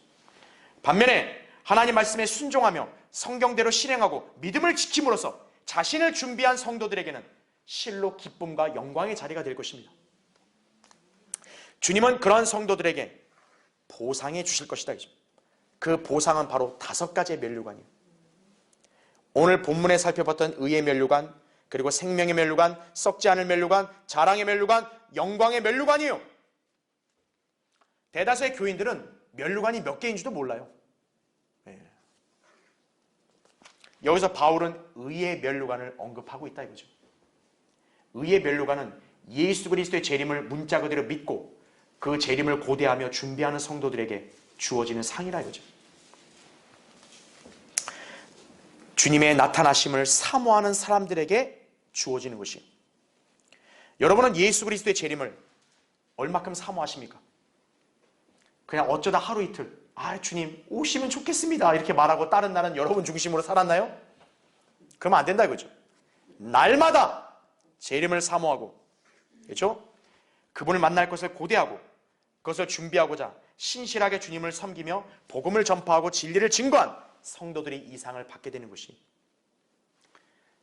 반면에 하나님 말씀에 순종하며 성경대로 실행하고 믿음을 지킴으로써 자신을 준비한 성도들에게는 실로 기쁨과 영광의 자리가 될 것입니다. 주님은 그러한 성도들에게 보상해 주실 것이다. 그 보상은 바로 5가지의 면류관이에요. 오늘 본문에 살펴봤던 의의 면류관, 그리고 생명의 면류관, 썩지 않을 면류관, 자랑의 면류관, 영광의 면류관이에요. 대다수의 교인들은 면류관이 몇 개인지도 몰라요. 여기서 바울은 의의 면류관을 언급하고 있다 이거죠. 의의 면류관은 예수 그리스도의 재림을 문자 그대로 믿고 그 재림을 고대하며 준비하는 성도들에게 주어지는 상이라 이거죠. 주님의 나타나심을 사모하는 사람들에게 주어지는 것이. 여러분은 예수 그리스도의 재림을 얼마큼 사모하십니까? 그냥 어쩌다 하루 이틀, 주님 오시면 좋겠습니다 이렇게 말하고 다른 날은 여러분 중심으로 살았나요? 그러면 안 된다 이거죠. 날마다 재림을 사모하고, 그렇죠? 그분을 만날 것을 고대하고 그것을 준비하고자 신실하게 주님을 섬기며 복음을 전파하고 진리를 증거한 성도들이 이 상을 받게 되는 것이,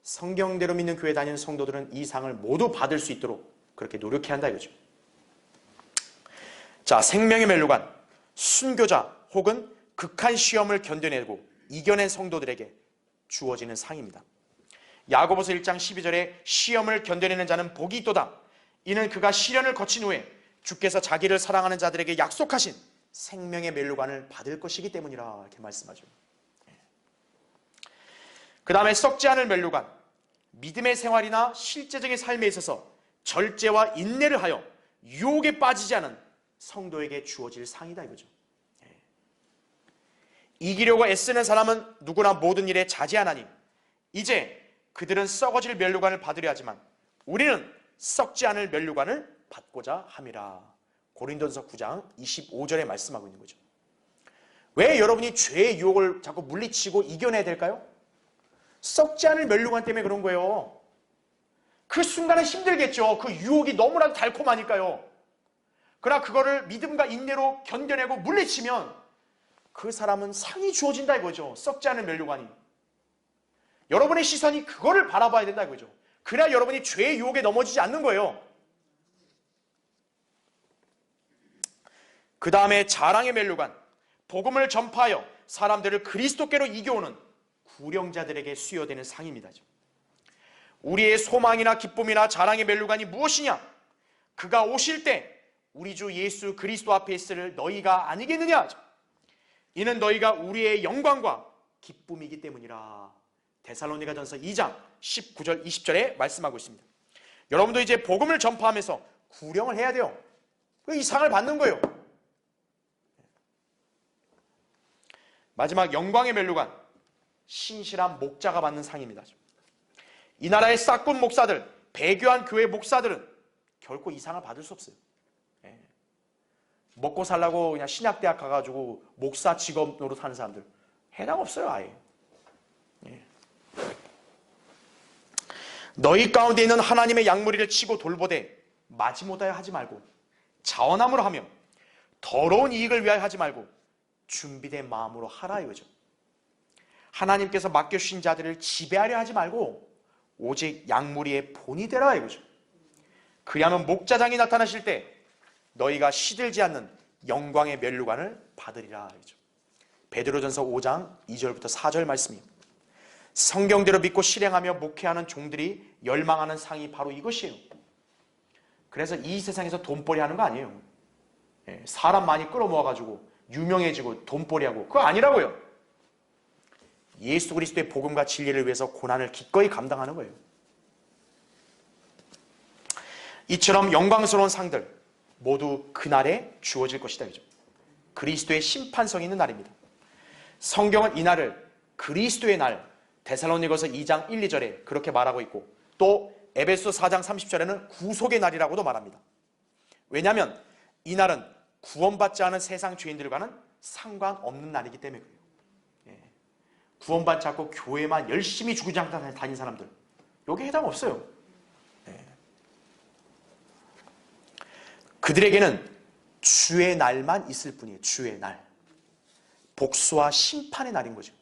성경대로 믿는 교회 다니는 성도들은 이 상을 모두 받을 수 있도록 그렇게 노력해야 한다 이거죠. 자, 생명의 면류관, 순교자 혹은 극한 시험을 견뎌내고 이겨낸 성도들에게 주어지는 상입니다. 야고보서 1장 12절에 시험을 견뎌내는 자는 복이 있도다. 이는 그가 시련을 거친 후에 주께서 자기를 사랑하는 자들에게 약속하신 생명의 면류관을 받을 것이기 때문이라 이렇게 말씀하죠. 그 다음에 썩지 않을 면류관, 믿음의 생활이나 실제적인 삶에 있어서 절제와 인내를 하여 유혹에 빠지지 않은 성도에게 주어질 상이다 이거죠. 이기려고 애쓰는 사람은 누구나 모든 일에 자제하나니 이제 그들은 썩어질 면류관을 받으려 하지만 우리는 썩지 않을 면류관을 받고자 함이라. 고린도전서 9장 25절에 말씀하고 있는 거죠. 왜 여러분이 죄의 유혹을 자꾸 물리치고 이겨내야 될까요? 썩지 않을 면류관 때문에 그런 거예요. 그 순간은 힘들겠죠. 그 유혹이 너무나도 달콤하니까요. 그러나 그거를 믿음과 인내로 견뎌내고 물리치면 그 사람은 상이 주어진다 이거죠. 썩지 않은 면류관이. 여러분의 시선이 그거를 바라봐야 된다 이거죠. 그래야 여러분이 죄의 유혹에 넘어지지 않는 거예요. 그 다음에 자랑의 면류관, 복음을 전파하여 사람들을 그리스도께로 이겨오는 구령자들에게 수여되는 상입니다. 우리의 소망이나 기쁨이나 자랑의 면류관이 무엇이냐? 그가 오실 때 우리 주 예수 그리스도 앞에 있을 너희가 아니겠느냐? 이는 너희가 우리의 영광과 기쁨이기 때문이라. 데살로니가전서 2장 19절 20절에 말씀하고 있습니다. 여러분도 이제 복음을 전파하면서 구령을 해야 돼요. 이 상을 받는 거예요. 마지막 영광의 면류관, 신실한 목자가 받는 상입니다. 이 나라의 싹군 목사들, 배교한 교회 목사들은 결코 이 상을 받을 수 없어요. 먹고 살라고 그냥 신약대학 가가지고 목사 직업으로 사는 사람들 해당 없어요. 아예. 너희 가운데 있는 하나님의 양무리를 치고 돌보되 마지못하여 하지 말고 자원함으로 하며 더러운 이익을 위하여 하지 말고 준비된 마음으로 하라 이거죠. 하나님께서 맡겨주신 자들을 지배하려 하지 말고 오직 양무리의 본이 되라 이거죠. 그리하면 목자장이 나타나실 때 너희가 시들지 않는 영광의 면류관을 받으리라 이거죠. 베드로전서 5장 2절부터 4절 말씀이에요. 성경대로 믿고 실행하며 목회하는 종들이 열망하는 상이 바로 이것이에요. 그래서 이 세상에서 돈벌이 하는 거 아니에요. 사람 많이 끌어모아가지고 유명해지고 돈벌이하고 그거 아니라고요. 예수 그리스도의 복음과 진리를 위해서 고난을 기꺼이 감당하는 거예요. 이처럼 영광스러운 상들 모두 그날에 주어질 것이다. 그죠? 그리스도의 심판성이 있는 날입니다. 성경은 이 날을 그리스도의 날, 데살로니가서 2장 1, 2절에 그렇게 말하고 있고 또 에베소 4장 30절에는 구속의 날이라고도 말합니다. 왜냐하면 이 날은 구원받지 않은 세상 죄인들과는 상관없는 날이기 때문에 그래요. 구원받지 않고 교회만 열심히 주구장창 다닌 사람들 여기 해당 없어요. 그들에게는 주의 날만 있을 뿐이에요. 주의 날. 복수와 심판의 날인 거죠.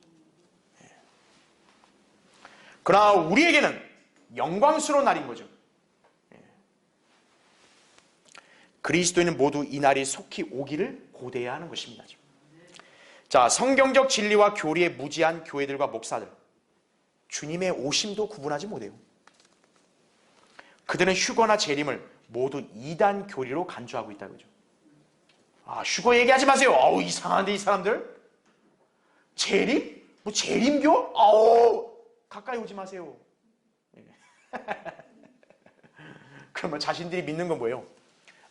그러나 우리에게는 영광스러운 날인 거죠. 그리스도인은 모두 이 날이 속히 오기를 고대해야 하는 것입니다. 자, 성경적 진리와 교리에 무지한 교회들과 목사들, 주님의 오심도 구분하지 못해요. 그들은 휴거나 재림을 모두 이단 교리로 간주하고 있다는 거죠. 아, 휴거 얘기하지 마세요. 아우, 이상한데 이 사람들. 재림? 뭐 재림교? 아우, 가까이 오지 마세요. 그러면 자신들이 믿는 건 뭐예요?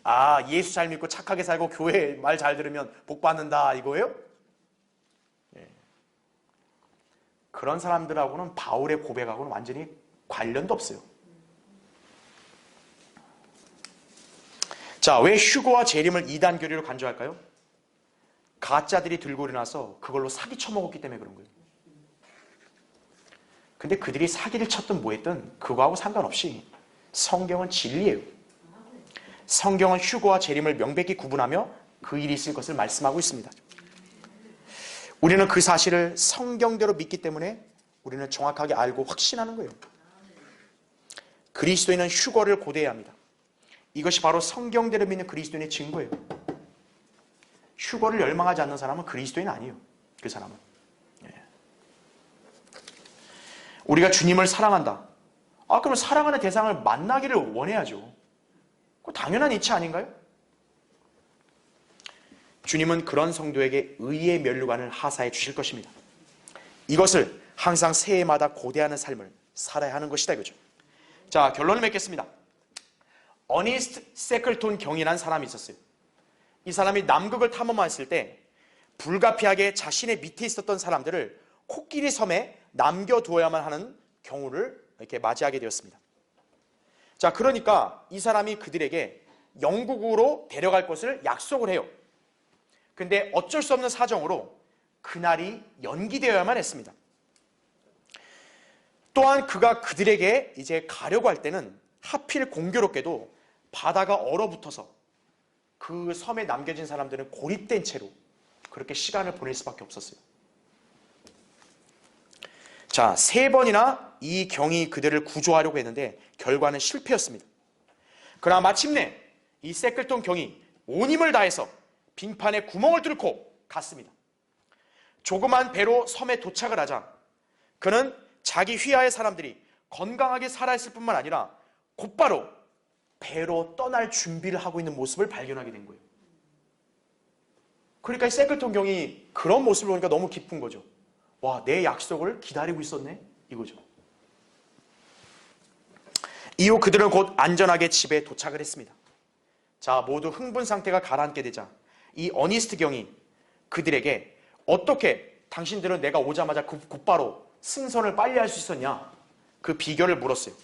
아, 예수 잘 믿고 착하게 살고 교회 말 잘 들으면 복 받는다 이거예요? 그런 사람들하고는 바울의 고백하고는 완전히 관련도 없어요. 자, 왜 휴거와 재림을 이단 교리로 간주할까요? 가짜들이 들고 일어나서 그걸로 사기 쳐먹었기 때문에 그런 거예요. 근데 그들이 사기를 쳤든 뭐했든 그거하고 상관없이 성경은 진리예요. 성경은 휴거와 재림을 명백히 구분하며 그 일이 있을 것을 말씀하고 있습니다. 우리는 그 사실을 성경대로 믿기 때문에 우리는 정확하게 알고 확신하는 거예요. 그리스도인은 휴거를 고대해야 합니다. 이것이 바로 성경대로 믿는 그리스도인의 증거예요. 휴거를 열망하지 않는 사람은 그리스도인 아니에요. 그 사람은. 우리가 주님을 사랑한다. 아, 그럼 사랑하는 대상을 만나기를 원해야죠. 그거 당연한 이치 아닌가요? 주님은 그런 성도에게 의의 면류관을 하사해 주실 것입니다. 이것을 항상 새해마다 고대하는 삶을 살아야 하는 것이다 이거죠. 자, 결론을 맺겠습니다. 어니스트 세클톤 경이라는 사람이 있었어요. 이 사람이 남극을 탐험했을 때 불가피하게 자신의 밑에 있었던 사람들을 코끼리 섬에 남겨두어야만 하는 경우를 이렇게 맞이하게 되었습니다. 자, 그러니까 이 사람이 그들에게 영국으로 데려갈 것을 약속을 해요. 근데 어쩔 수 없는 사정으로 그날이 연기되어야만 했습니다. 또한 그가 그들에게 이제 가려고 할 때는 하필 공교롭게도 바다가 얼어붙어서 그 섬에 남겨진 사람들은 고립된 채로 그렇게 시간을 보낼 수밖에 없었어요. 자, 3번이나 이 경이 그들을 구조하려고 했는데 결과는 실패였습니다. 그러나 마침내 이 세클톤 경이 온 힘을 다해서 빙판에 구멍을 뚫고 갔습니다. 조그만 배로 섬에 도착을 하자 그는 자기 휘하의 사람들이 건강하게 살아있을 뿐만 아니라 곧바로 배로 떠날 준비를 하고 있는 모습을 발견하게 된 거예요. 그러니까 이 세클톤 경이 그런 모습을 보니까 너무 기쁜 거죠. 와, 내 약속을 기다리고 있었네? 이거죠. 이후 그들은 곧 안전하게 집에 도착을 했습니다. 자, 모두 흥분 상태가 가라앉게 되자 이 어니스트 경이 그들에게 어떻게 당신들은 내가 오자마자 곧바로 승선을 빨리 할 수 있었냐? 그 비결을 물었어요.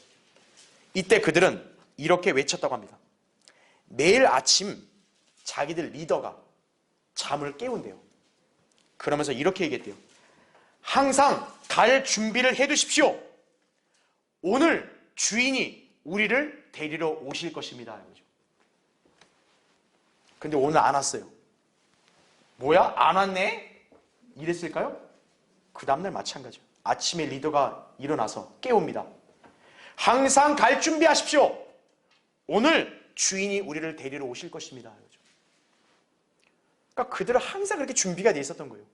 이때 그들은 이렇게 외쳤다고 합니다. 매일 아침 자기들 리더가 잠을 깨운대요. 그러면서 이렇게 얘기했대요. 항상 갈 준비를 해두십시오. 오늘 주인이 우리를 데리러 오실 것입니다. 근데 오늘 안 왔어요. 뭐야? 안 왔네? 이랬을까요? 그 다음날 마찬가지요. 아침에 리더가 일어나서 깨웁니다. 항상 갈 준비하십시오. 오늘 주인이 우리를 데리러 오실 것입니다. 그러니까 그들은 항상 그렇게 준비가 돼 있었던 거예요.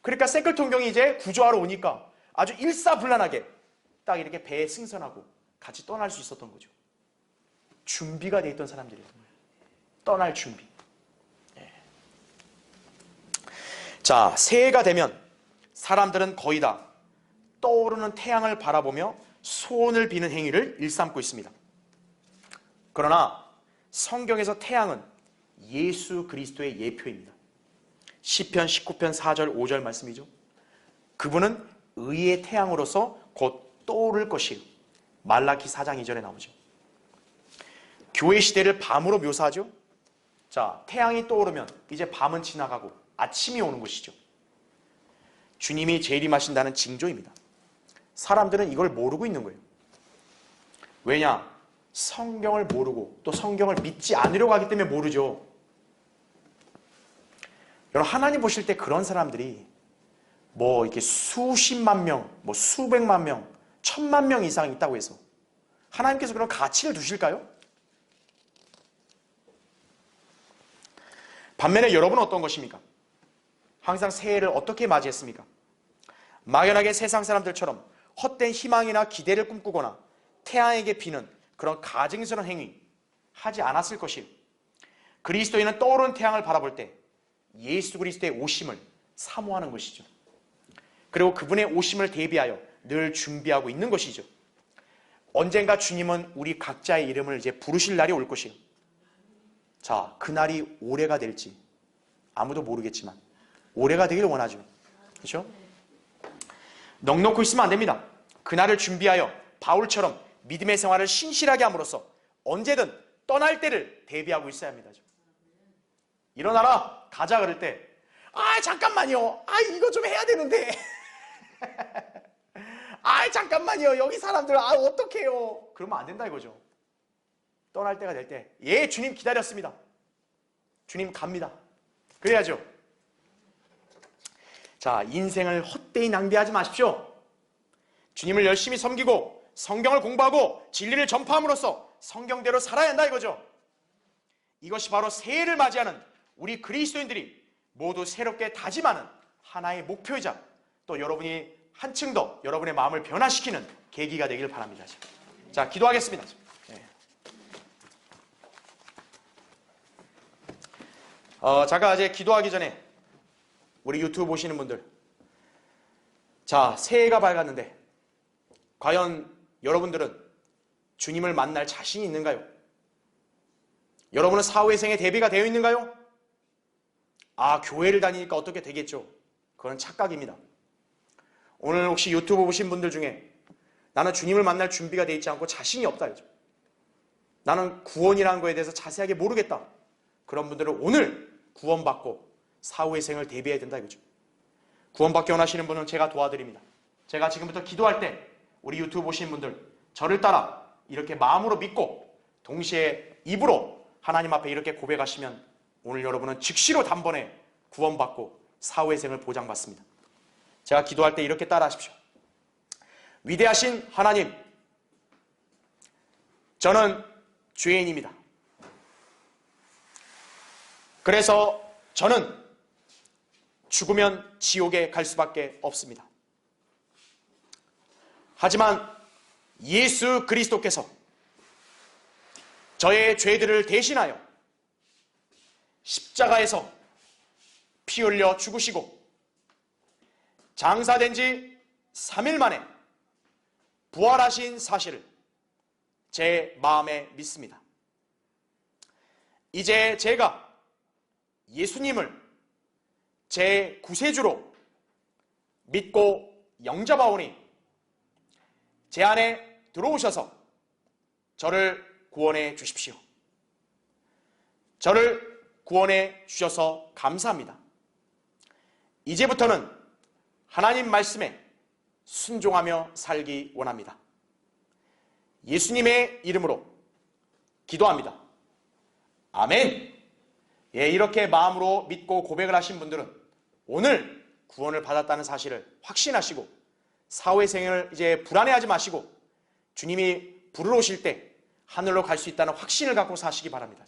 그러니까 세클톤 경이 이제 구조하러 오니까 아주 일사불란하게 딱 이렇게 배에 승선하고 같이 떠날 수 있었던 거죠. 준비가 돼 있던 사람들이었던 거예요. 떠날 준비. 자, 새해가 되면 사람들은 거의 다 떠오르는 태양을 바라보며 소원을 비는 행위를 일삼고 있습니다. 그러나 성경에서 태양은 예수 그리스도의 예표입니다. 시편 19편 4절 5절 말씀이죠. 그분은 의의 태양으로서 곧 떠오를 것이에요. 말라기 4장 2절에 나오죠. 교회 시대를 밤으로 묘사하죠. 자, 태양이 떠오르면 이제 밤은 지나가고 아침이 오는 것이죠. 주님이 재림하신다는 징조입니다. 사람들은 이걸 모르고 있는 거예요. 왜냐? 성경을 모르고 또 성경을 믿지 않으려고 하기 때문에 모르죠. 여러분, 하나님 보실 때 그런 사람들이 뭐 이렇게 수십만 명, 뭐 수백만 명, 1000만 명 이상 있다고 해서 하나님께서 그런 가치를 두실까요? 반면에 여러분은 어떤 것입니까? 항상 새해를 어떻게 맞이했습니까? 막연하게 세상 사람들처럼 헛된 희망이나 기대를 꿈꾸거나 태양에게 비는 그런 가증스러운 행위 하지 않았을 것이에요. 그리스도인은 떠오르는 태양을 바라볼 때 예수 그리스도의 오심을 사모하는 것이죠. 그리고 그분의 오심을 대비하여 늘 준비하고 있는 것이죠. 언젠가 주님은 우리 각자의 이름을 이제 부르실 날이 올 것이에요. 자, 그날이 올해가 될지 아무도 모르겠지만 올해가 되길 원하죠. 그렇죠? 넉넉히 있으면 안 됩니다. 그날을 준비하여 바울처럼 믿음의 생활을 신실하게 함으로써 언제든 떠날 때를 대비하고 있어야 합니다. 일어나라, 가자 그럴 때 잠깐만요. 이거 좀 해야 되는데. 잠깐만요. 여기 사람들 어떡해요. 그러면 안 된다 이거죠. 떠날 때가 될 때, 예, 주님 기다렸습니다. 주님 갑니다. 그래야죠. 자, 인생을 헛되이 낭비하지 마십시오. 주님을 열심히 섬기고 성경을 공부하고 진리를 전파함으로써 성경대로 살아야 한다 이거죠. 이것이 바로 새해를 맞이하는 우리 그리스도인들이 모두 새롭게 다짐하는 하나의 목표이자 또 여러분이 한층 더 여러분의 마음을 변화시키는 계기가 되길 바랍니다. 자, 기도하겠습니다. 잠깐 이제 기도하기 전에 우리 유튜브 보시는 분들, 자, 새해가 밝았는데 과연 여러분들은 주님을 만날 자신이 있는가요? 여러분은 사후의 생에 대비가 되어 있는가요? 교회를 다니니까 어떻게 되겠죠? 그건 착각입니다. 오늘 혹시 유튜브 보신 분들 중에 나는 주님을 만날 준비가 되어 있지 않고 자신이 없다 이죠. 나는 구원이라는 거에 대해서 자세하게 모르겠다. 그런 분들은 오늘 구원받고 사후의 생을 대비해야 된다 이거죠. 구원받기 원하시는 분은 제가 도와드립니다. 제가 지금부터 기도할 때 우리 유튜브 보시는 분들 저를 따라 이렇게 마음으로 믿고 동시에 입으로 하나님 앞에 이렇게 고백하시면 오늘 여러분은 즉시로 단번에 구원받고 사후의 생을 보장받습니다. 제가 기도할 때 이렇게 따라 하십시오. 위대하신 하나님, 저는 죄인입니다. 그래서 저는 죽으면 지옥에 갈 수밖에 없습니다. 하지만 예수 그리스도께서 저의 죄들을 대신하여 십자가에서 피 흘려 죽으시고 장사된 지 3일 만에 부활하신 사실을 제 마음에 믿습니다. 이제 제가 예수님을 제 구세주로 믿고 영접하오니 제 안에 들어오셔서 저를 구원해 주십시오. 저를 구원해 주셔서 감사합니다. 이제부터는 하나님 말씀에 순종하며 살기 원합니다. 예수님의 이름으로 기도합니다. 아멘. 예, 이렇게 마음으로 믿고 고백을 하신 분들은 오늘 구원을 받았다는 사실을 확신하시고 사회생활을 이제 불안해하지 마시고 주님이 부르러 오실 때 하늘로 갈 수 있다는 확신을 갖고 사시기 바랍니다.